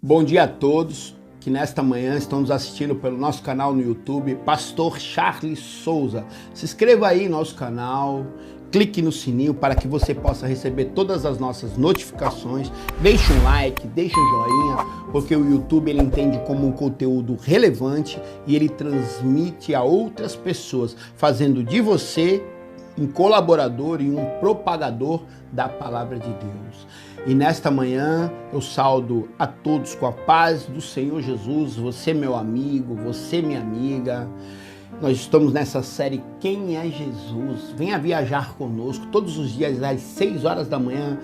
Bom dia a todos que nesta manhã estão nos assistindo pelo nosso canal no YouTube, Pastor Charles Souza. Se inscreva aí no nosso canal, clique no sininho para que você possa receber todas as nossas notificações. Deixe um like, deixe um joinha, porque o YouTube ele entende como um conteúdo relevante e ele transmite a outras pessoas, fazendo de você um colaborador e um propagador da palavra de Deus. E nesta manhã eu saudo a todos com a paz do Senhor Jesus, você meu amigo, você minha amiga. Nós estamos nessa série Quem é Jesus? Venha viajar conosco todos os dias às 6 horas da manhã.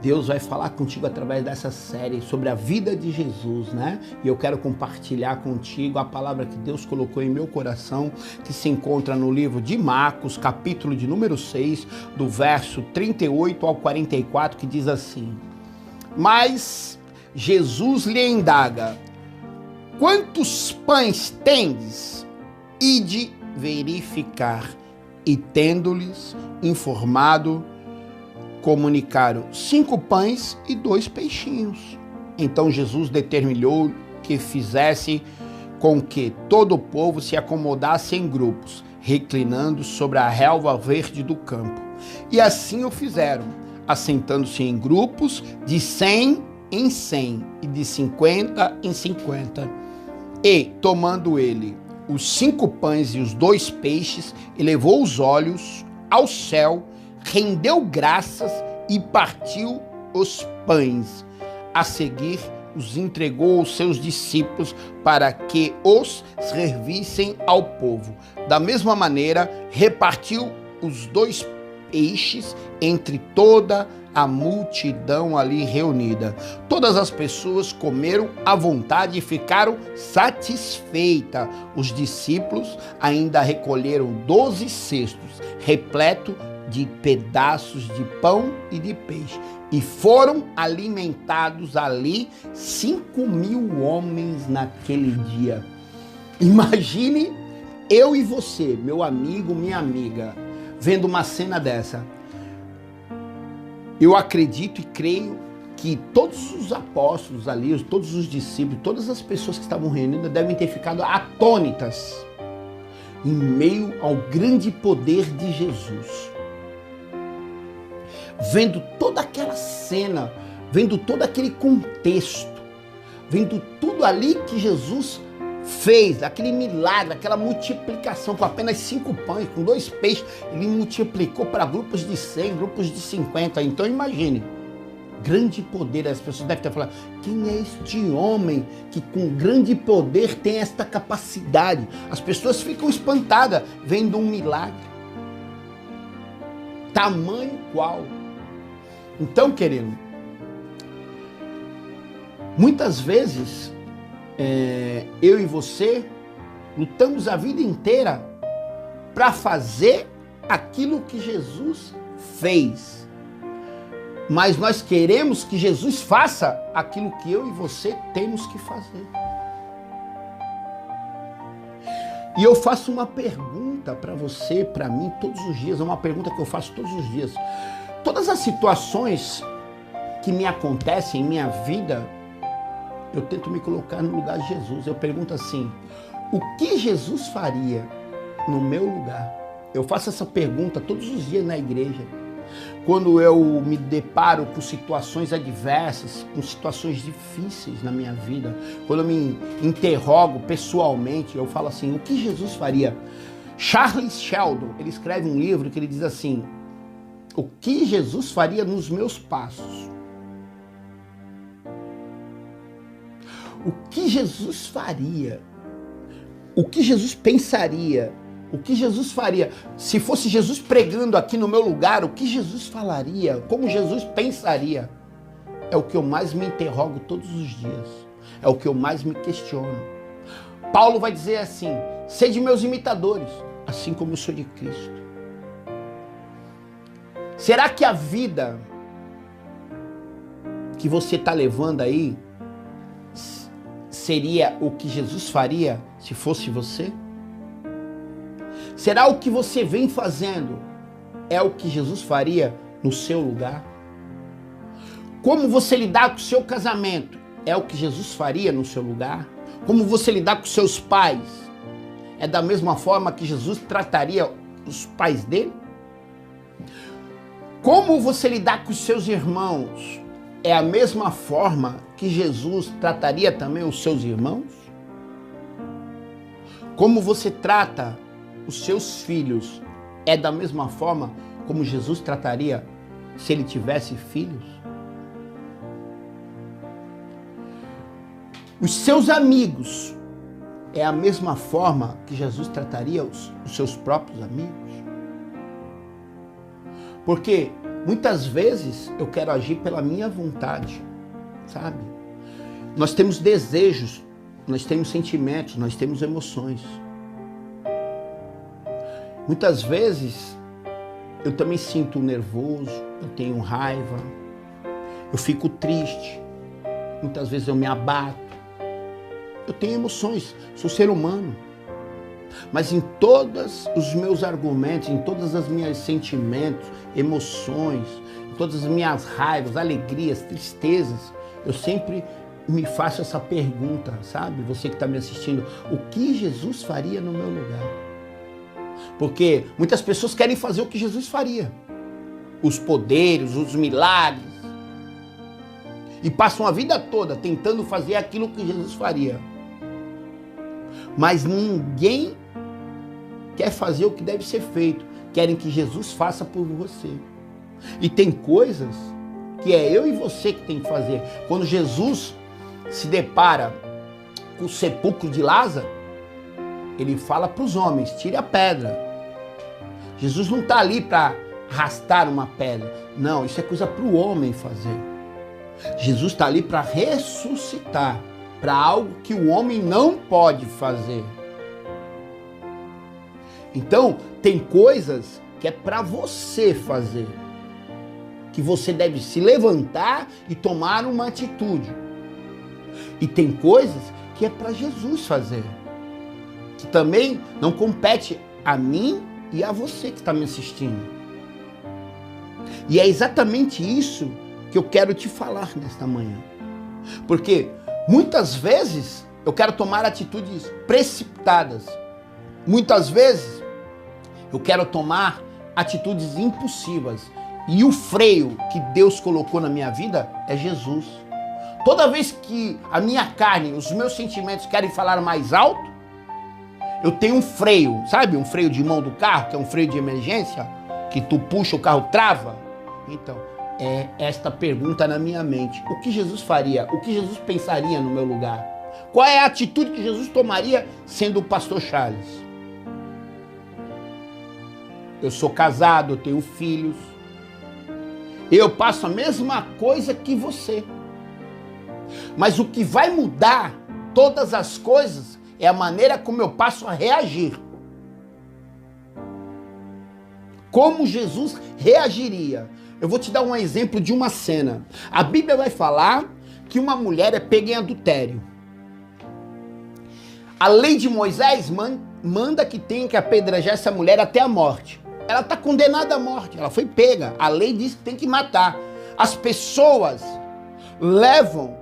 Deus vai falar contigo através dessa série sobre a vida de Jesus, né? E eu quero compartilhar contigo a palavra que Deus colocou em meu coração, que se encontra no livro de Marcos, capítulo de número 6, do verso 38 ao 44, que diz assim: Mas Jesus lhe indaga: quantos pães tendes? Ide verificar. E tendo-lhes informado, comunicaram 5 pães e 2 peixinhos. Então Jesus determinou que fizesse com que todo o povo se acomodasse em grupos, reclinando sobre a relva verde do campo. E assim o fizeram, assentando-se em grupos de 100 em 100 e de 50 em 50. E, tomando ele os 5 pães e os 2 peixes, elevou os olhos ao céu, rendeu graças e partiu os pães. A seguir, os entregou aos seus discípulos para que os servissem ao povo. Da mesma maneira, repartiu os 2 peixes entre toda a multidão ali reunida. Todas as pessoas comeram à vontade e ficaram satisfeitas. Os discípulos ainda recolheram 12 cestos, repletos de pedaços de pão e de peixe, e foram alimentados ali 5.000 homens naquele dia. Imagine eu e você, meu amigo, minha amiga, vendo uma cena dessa. Eu acredito e creio que todos os apóstolos ali, todos os discípulos, todas as pessoas que estavam reunidas devem ter ficado atônitas em meio ao grande poder de Jesus. Vendo toda aquela cena, vendo todo aquele contexto, vendo tudo ali que Jesus fez, aquele milagre, aquela multiplicação com apenas 5 pães, com 2 peixes, ele multiplicou para grupos de 100, grupos de 50. Então imagine, grande poder. As pessoas devem ter falado: quem é este homem que com grande poder tem esta capacidade? As pessoas ficam espantadas vendo um milagre, tamanho qual. Então, querido, muitas vezes eu e você lutamos a vida inteira para fazer aquilo que Jesus fez. Mas nós queremos que Jesus faça aquilo que eu e você temos que fazer. E eu faço uma pergunta para você, para mim, todos os dias. É uma pergunta que eu faço todos os dias. Todas as situações que me acontecem em minha vida, eu tento me colocar no lugar de Jesus. Eu pergunto assim: o que Jesus faria no meu lugar? Eu faço essa pergunta todos os dias na igreja. Quando eu me deparo com situações adversas, com situações difíceis na minha vida, quando eu me interrogo pessoalmente, eu falo assim: o que Jesus faria? Charles Sheldon, ele escreve um livro que ele diz assim: o que Jesus faria nos meus passos? O que Jesus faria? O que Jesus pensaria? O que Jesus faria? Se fosse Jesus pregando aqui no meu lugar, o que Jesus falaria? Como Jesus pensaria? É o que eu mais me interrogo todos os dias. É o que eu mais me questiono. Paulo vai dizer assim: sede meus imitadores, assim como eu sou de Cristo. Será que a vida que você está levando aí seria o que Jesus faria se fosse você? Será o que você vem fazendo é o que Jesus faria no seu lugar? Como você lidar com o seu casamento é o que Jesus faria no seu lugar? Como você lidar com seus pais é da mesma forma que Jesus trataria os pais dele? Como você lidar com os seus irmãos é a mesma forma que Jesus trataria também os seus irmãos? Como você trata os seus filhos é da mesma forma como Jesus trataria se ele tivesse filhos? Os seus amigos é a mesma forma que Jesus trataria os seus próprios amigos? Porque muitas vezes eu quero agir pela minha vontade, sabe? Nós temos desejos, nós temos sentimentos, nós temos emoções. Muitas vezes eu também sinto nervoso, eu tenho raiva, eu fico triste, muitas vezes eu me abato. Eu tenho emoções, sou ser humano. Mas em todos os meus argumentos, em todas as minhas sentimentos, emoções, em todas as minhas raivas, alegrias, tristezas, eu sempre me faço essa pergunta, sabe? Você que está me assistindo, o que Jesus faria no meu lugar? Porque muitas pessoas querem fazer o que Jesus faria. Os poderes, os milagres. E passam a vida toda tentando fazer aquilo que Jesus faria. Mas ninguém quer fazer o que deve ser feito. Querem que Jesus faça por você. E tem coisas que é eu e você que tem que fazer. Quando Jesus se depara com o sepulcro de Lázaro, ele fala para os homens, tire a pedra. Jesus não está ali para arrastar uma pedra. Não, isso é coisa para o homem fazer. Jesus está ali para ressuscitar, para algo que o homem não pode fazer. Então, tem coisas que é para você fazer, que você deve se levantar e tomar uma atitude. E tem coisas que é para Jesus fazer, que também não compete a mim e a você que está me assistindo. E é exatamente isso que eu quero te falar nesta manhã. Porque muitas vezes eu quero tomar atitudes precipitadas. Muitas vezes eu quero tomar atitudes impulsivas. E o freio que Deus colocou na minha vida é Jesus. Toda vez que a minha carne, os meus sentimentos querem falar mais alto, eu tenho um freio, sabe? Um freio de mão do carro, que é um freio de emergência, que tu puxa, o carro trava. Então, é esta pergunta na minha mente. O que Jesus faria? O que Jesus pensaria no meu lugar? Qual é a atitude que Jesus tomaria sendo o pastor Charles? Eu sou casado, eu tenho filhos. Eu passo a mesma coisa que você. Mas o que vai mudar todas as coisas é a maneira como eu passo a reagir. Como Jesus reagiria? Eu vou te dar um exemplo de uma cena. A Bíblia vai falar que uma mulher é pega em adultério. A lei de Moisés manda que tenha que apedrejar essa mulher até a morte. Ela está condenada à morte, ela foi pega. A lei diz que tem que matar. As pessoas levam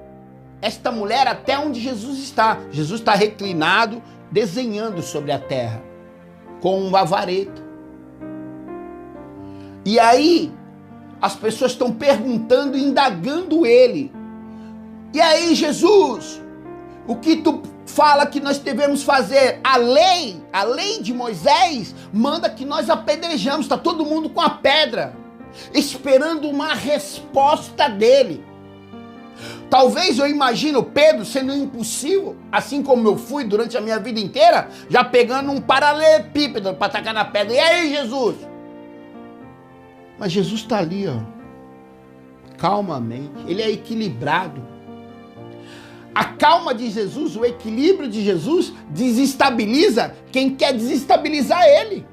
esta mulher até onde Jesus está. Jesus está reclinado, desenhando sobre a terra, com uma vareta. E aí, as pessoas estão perguntando e indagando ele. E aí, Jesus, o que tu fala que nós devemos fazer? A lei de Moisés manda que nós apedrejamos. Está todo mundo com a pedra, esperando uma resposta dele. Talvez eu imagino Pedro sendo impulsivo, assim como eu fui durante a minha vida inteira, já pegando um paralelepípedo para atacar na pedra. E aí, Jesus? Mas Jesus está ali, ó, calmamente. Ele é equilibrado. A calma de Jesus, o equilíbrio de Jesus desestabiliza quem quer desestabilizar ele.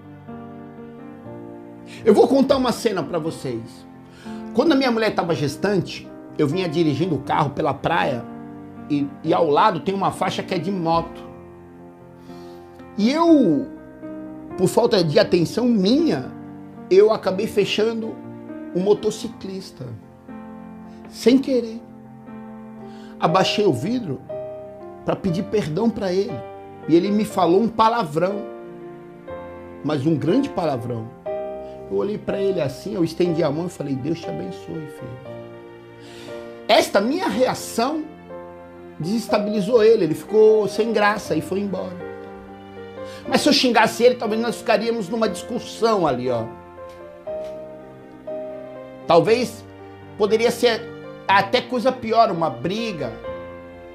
Eu vou contar uma cena para vocês. Quando a minha mulher estava gestante, eu vinha dirigindo o carro pela praia e ao lado tem uma faixa que é de moto. E eu, por falta de atenção minha, eu acabei fechando um motociclista, sem querer. abaixei o vidro para pedir perdão para ele. E ele me falou um palavrão, mas um grande palavrão. Eu olhei para ele assim, eu estendi a mão e falei, Deus te abençoe, filho. Esta minha reação desestabilizou ele, ele ficou sem graça e foi embora. Mas se eu xingasse ele, talvez nós ficaríamos numa discussão ali, ó. Talvez poderia ser até coisa pior, uma briga,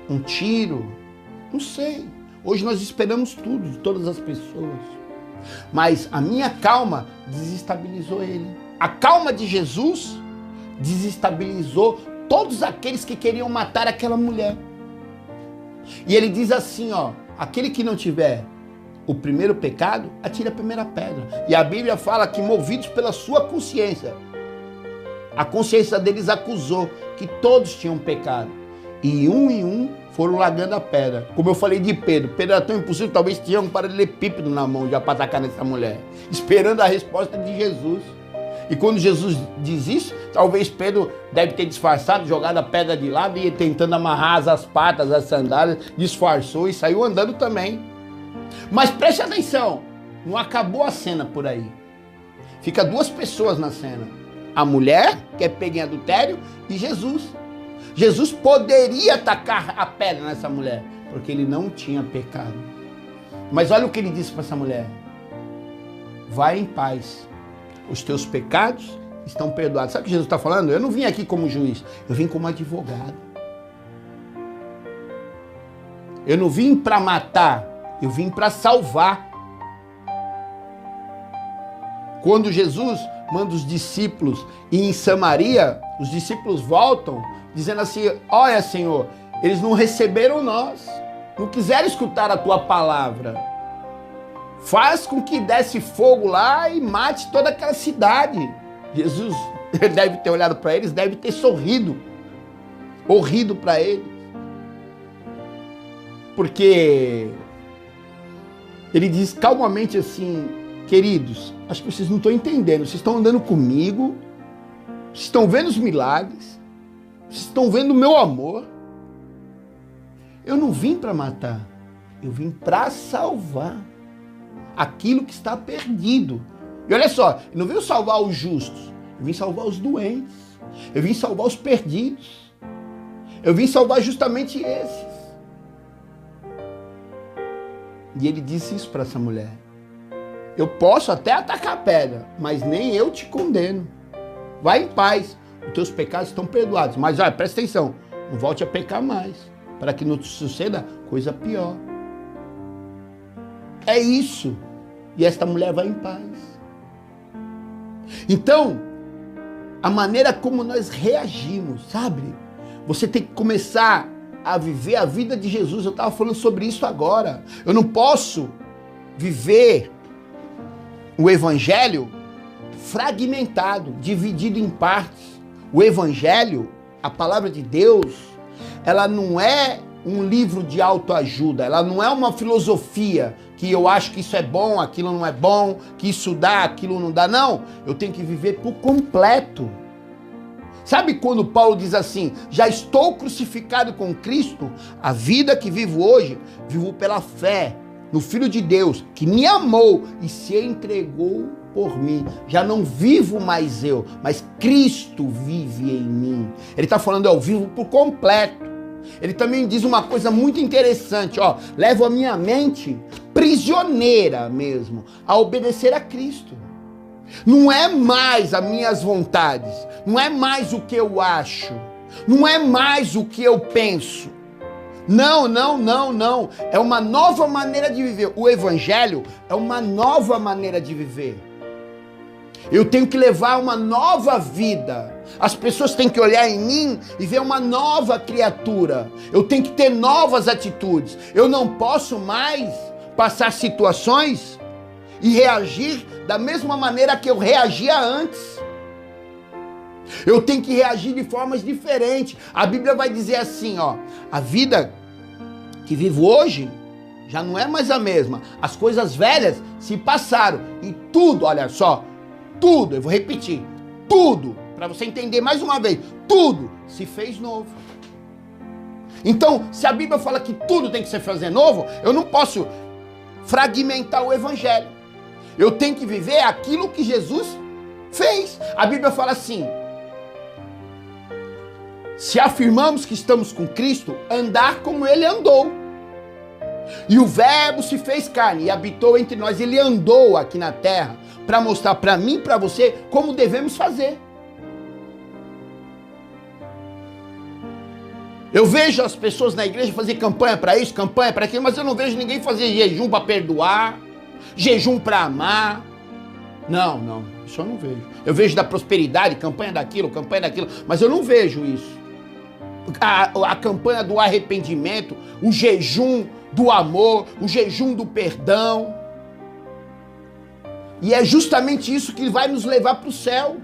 um tiro, não sei. Hoje nós esperamos tudo de todas as pessoas. Mas a minha calma desestabilizou ele. A calma de Jesus desestabilizou todos aqueles que queriam matar aquela mulher. E ele diz assim, ó, aquele que não tiver o primeiro pecado, atire a primeira pedra. E a Bíblia fala que movidos pela sua consciência, a consciência deles acusou que todos tinham pecado. E um foram largando a pedra. Como eu falei de Pedro, Pedro era tão impossível, talvez tinha um paralelepípedo na mão já para atacar nessa mulher, esperando a resposta de Jesus. E quando Jesus diz isso, talvez Pedro deve ter disfarçado, jogado a pedra de lado e tentando amarrar as patas, as sandálias, disfarçou e saiu andando também. Mas preste atenção, não acabou a cena por aí. Fica duas pessoas na cena. A mulher, que é pega em adultério, e Jesus. Jesus poderia atacar a pedra nessa mulher, porque ele não tinha pecado. Mas olha o que ele disse para essa mulher. Vai em paz. Os teus pecados estão perdoados. Sabe o que Jesus está falando? Eu não vim aqui como juiz, eu vim como advogado. Eu não vim para matar, eu vim para salvar. Quando Jesus manda os discípulos ir em Samaria, os discípulos voltam dizendo assim, olha Senhor, eles não receberam nós, não quiseram escutar a tua palavra. Faz com que desce fogo lá e mate toda aquela cidade. Jesus deve ter olhado para eles, deve ter sorrido para eles. Porque ele diz calmamente assim, queridos, acho que vocês não estão entendendo, vocês estão andando comigo, vocês estão vendo os milagres, vocês estão vendo o meu amor. Eu não vim para matar, eu vim para salvar aquilo que está perdido. E olha só, eu não vim salvar os justos, eu vim salvar os doentes, eu vim salvar os perdidos, eu vim salvar justamente esses. E ele disse isso para essa mulher. Eu posso até atacar a pedra, mas nem eu te condeno. Vai em paz, os teus pecados estão perdoados. Mas olha, presta atenção, não volte a pecar mais, para que não te suceda coisa pior. É isso. E esta mulher vai em paz. Então, a maneira como nós reagimos, sabe? Você tem que começar a viver a vida de Jesus. Eu estava falando sobre isso agora. Eu não posso viver o evangelho fragmentado, dividido em partes. O evangelho, a palavra de Deus, ela não é um livro de autoajuda, ela não é uma filosofia que eu acho que isso é bom, aquilo não é bom, que isso dá, aquilo não dá. Não, eu tenho que viver por completo. Sabe quando Paulo diz assim, já estou crucificado com Cristo, a vida que vivo hoje, vivo pela fé no Filho de Deus, que me amou e se entregou por mim. Já não vivo mais eu, mas Cristo vive em mim. Ele está falando, eu vivo por completo. Ele também diz uma coisa muito interessante, ó, levo a minha mente prisioneira mesmo, a obedecer a Cristo. Não é mais as minhas vontades, não é mais o que eu acho, não é mais o que eu penso. Não, não, não, não. É uma nova maneira de viver. O evangelho é uma nova maneira de viver. Eu tenho que levar uma nova vida. As pessoas têm que olhar em mim e ver uma nova criatura. Eu tenho que ter novas atitudes. Eu não posso mais passar situações e reagir da mesma maneira que eu reagia antes. Eu tenho que reagir de formas diferentes. A Bíblia vai dizer assim, ó, a vida que vivo hoje já não é mais a mesma. As coisas velhas se passaram e tudo, olha só, tudo, eu vou repetir, tudo, para você entender mais uma vez, tudo se fez novo. Então, se a Bíblia fala que tudo tem que ser fazer novo, eu não posso fragmentar o evangelho. Eu tenho que viver aquilo que Jesus fez. A Bíblia fala assim: se afirmamos que estamos com Cristo, andar como ele andou. E o Verbo se fez carne e habitou entre nós. Ele andou aqui na terra para mostrar para mim e para você como devemos fazer. Eu vejo as pessoas na igreja fazer campanha para isso, campanha para aquilo, mas eu não vejo ninguém fazer jejum para perdoar, jejum para amar. Não, isso eu não vejo. Eu vejo da prosperidade, campanha daquilo, mas eu não vejo isso. A campanha do arrependimento, o jejum do amor, o jejum do perdão. E é justamente isso que vai nos levar para o céu.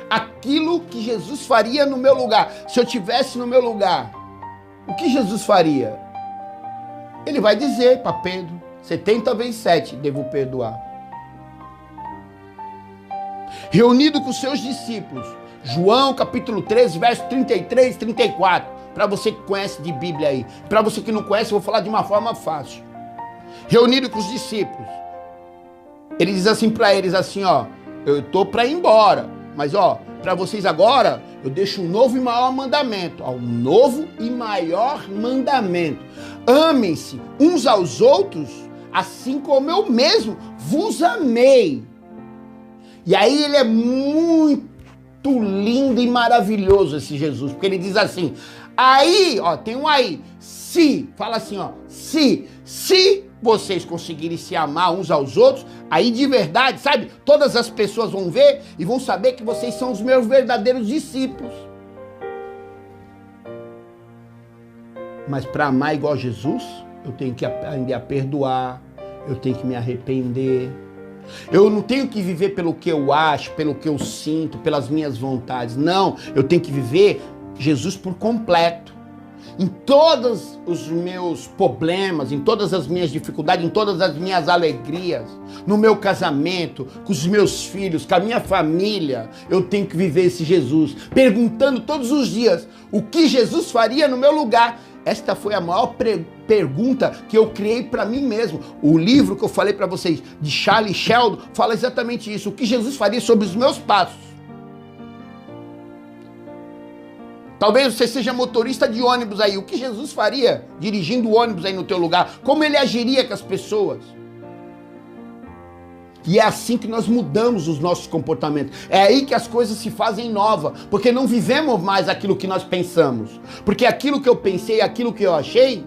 Aquilo que Jesus faria no meu lugar. Se eu estivesse no meu lugar, o que Jesus faria? Ele vai dizer para Pedro: 70 vezes 7 devo perdoar. Reunido com seus discípulos, João capítulo 13, verso 33, 34. Para você que conhece de Bíblia aí. Para você que não conhece, eu vou falar de uma forma fácil. Reunido com os discípulos, ele diz assim para eles assim, ó: eu estou para ir embora, mas ó, para vocês agora, eu deixo um novo e maior mandamento. Ó, um novo e maior mandamento. Amem-se uns aos outros, assim como eu mesmo vos amei. E aí ele é muito lindo e maravilhoso esse Jesus, porque ele diz assim, aí, ó, tem um aí, se, fala assim, ó, se vocês conseguirem se amar uns aos outros, aí de verdade, sabe, todas as pessoas vão ver e vão saber que vocês são os meus verdadeiros discípulos. Mas para amar igual Jesus, eu tenho que aprender a perdoar, eu tenho que me arrepender. Eu não tenho que viver pelo que eu acho, pelo que eu sinto, pelas minhas vontades. Não, eu tenho que viver Jesus por completo. Em todos os meus problemas, em todas as minhas dificuldades, em todas as minhas alegrias, no meu casamento, com os meus filhos, com a minha família, eu tenho que viver esse Jesus, perguntando todos os dias o que Jesus faria no meu lugar. Esta foi a maior pergunta que eu criei para mim mesmo. O livro que eu falei para vocês, de Charles Sheldon, fala exatamente isso. O que Jesus faria sobre os meus passos. Talvez você seja motorista de ônibus aí. O que Jesus faria dirigindo o ônibus aí no teu lugar? Como ele agiria com as pessoas? E é assim que nós mudamos os nossos comportamentos. É aí que as coisas se fazem novas. Porque não vivemos mais aquilo que nós pensamos. Porque aquilo que eu pensei, aquilo que eu achei,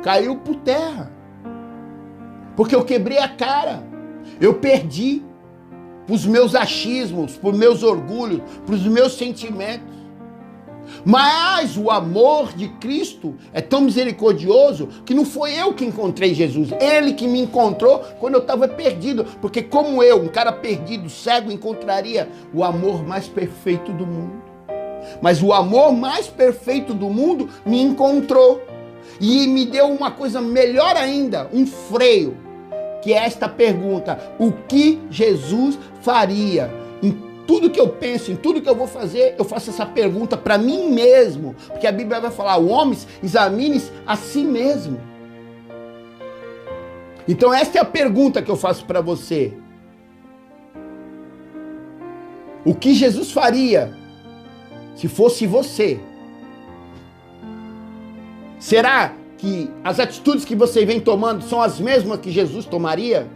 caiu por terra. Porque eu quebrei a cara. Eu perdi pros meus achismos, pros meus orgulhos, pros meus sentimentos. Mas o amor de Cristo é tão misericordioso que não foi eu que encontrei Jesus, ele que me encontrou quando eu estava perdido, porque como eu, um cara perdido, cego, encontraria o amor mais perfeito do mundo. Mas o amor mais perfeito do mundo me encontrou e me deu uma coisa melhor ainda, um freio, que é esta pergunta: o que Jesus faria? Tudo que eu penso, em tudo que eu vou fazer, eu faço essa pergunta para mim mesmo. Porque a Bíblia vai falar, o homem examine a si mesmo. Então esta é a pergunta que eu faço para você. O que Jesus faria se fosse você? Será que as atitudes que você vem tomando são as mesmas que Jesus tomaria?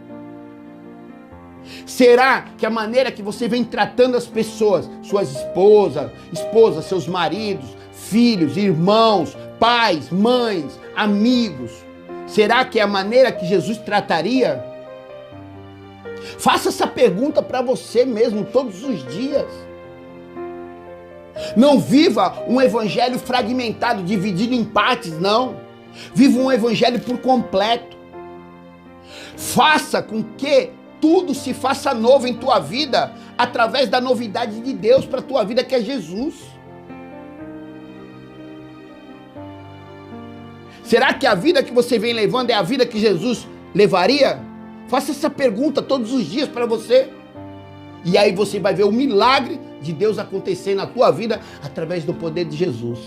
Será que a maneira que você vem tratando as pessoas, suas esposas, seus maridos, filhos, irmãos, pais, mães, amigos, será que é a maneira que Jesus trataria? Faça essa pergunta para você mesmo todos os dias. Não viva um evangelho fragmentado, dividido em partes, não. Viva um evangelho por completo. Faça com que tudo se faça novo em tua vida, através da novidade de Deus para a tua vida, que é Jesus. Será que a vida que você vem levando é a vida que Jesus levaria? Faça essa pergunta todos os dias para você. E aí você vai ver o milagre de Deus acontecer na tua vida através do poder de Jesus.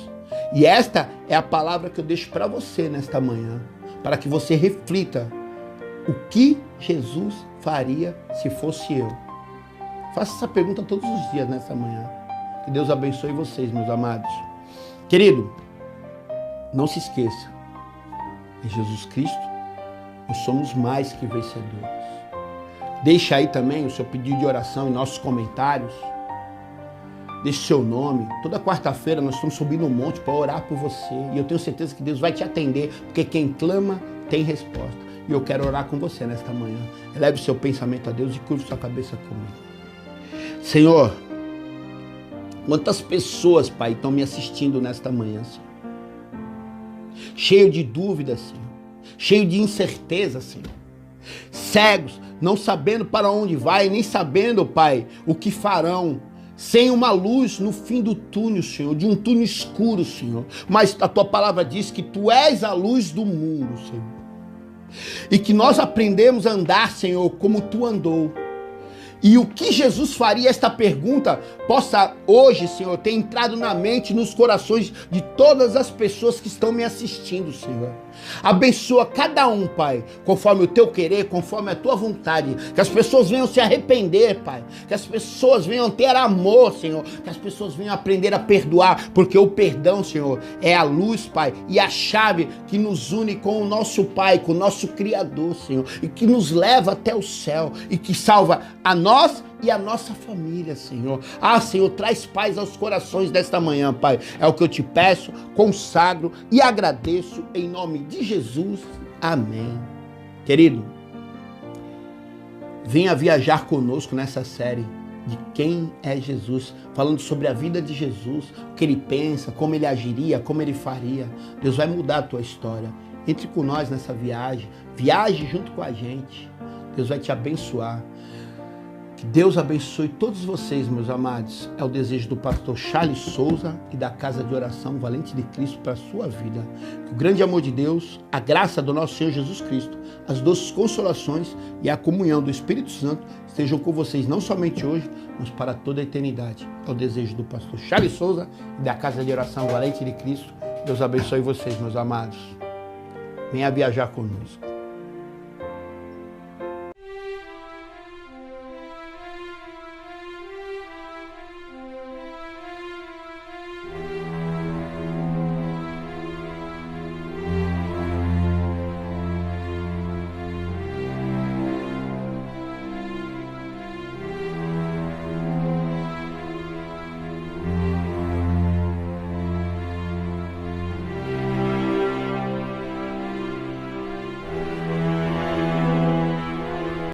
E esta é a palavra que eu deixo para você nesta manhã, para que você reflita o que Jesus faria se fosse eu. Faça essa pergunta todos os dias nessa manhã. Que Deus abençoe vocês, meus amados. Querido, não se esqueça, em Jesus Cristo, nós somos mais que vencedores. Deixa aí também o seu pedido de oração em nossos comentários. Deixe seu nome. Toda quarta-feira nós estamos subindo um monte para orar por você. E eu tenho certeza que Deus vai te atender, porque quem clama tem resposta. E eu quero orar com você nesta manhã. Eleve o seu pensamento a Deus e curve sua cabeça comigo. Senhor, quantas pessoas, Pai, estão me assistindo nesta manhã, Senhor? Cheio de dúvidas, Senhor. Cheio de incerteza, Senhor. Cegos, não sabendo para onde vai, nem sabendo, Pai, o que farão. Sem uma luz no fim do túnel, Senhor, de um túnel escuro, Senhor. Mas a tua palavra diz que tu és a luz do mundo, Senhor. E que nós aprendemos a andar, Senhor, como tu andou. E o que Jesus faria, esta pergunta, possa hoje, Senhor, ter entrado na mente e nos corações de todas as pessoas que estão me assistindo, Senhor. Abençoa cada um, Pai, conforme o teu querer, conforme a tua vontade. Que as pessoas venham se arrepender, Pai. Que as pessoas venham ter amor, Senhor. Que as pessoas venham aprender a perdoar, porque o perdão, Senhor, é a luz, Pai, e a chave que nos une com o nosso Pai, com o nosso Criador, Senhor, e que nos leva até o céu, e que salva a nós e a nossa família, Senhor. Ah, Senhor, traz paz aos corações desta manhã, Pai. É o que eu te peço, consagro e agradeço em nome de Jesus. Amém. Querido, venha viajar conosco nessa série de quem é Jesus, falando sobre a vida de Jesus, o que ele pensa, como ele agiria, como ele faria. Deus vai mudar a tua história. Entre com nós nessa viagem, viaje junto com a gente. Deus vai te abençoar. Que Deus abençoe todos vocês, meus amados. É o desejo do pastor Charles Souza e da Casa de Oração Valente de Cristo para a sua vida. Que o grande amor de Deus, a graça do nosso Senhor Jesus Cristo, as doces consolações e a comunhão do Espírito Santo estejam com vocês não somente hoje, mas para toda a eternidade. É o desejo do pastor Charles Souza e da Casa de Oração Valente de Cristo. Deus abençoe vocês, meus amados. Venha viajar conosco.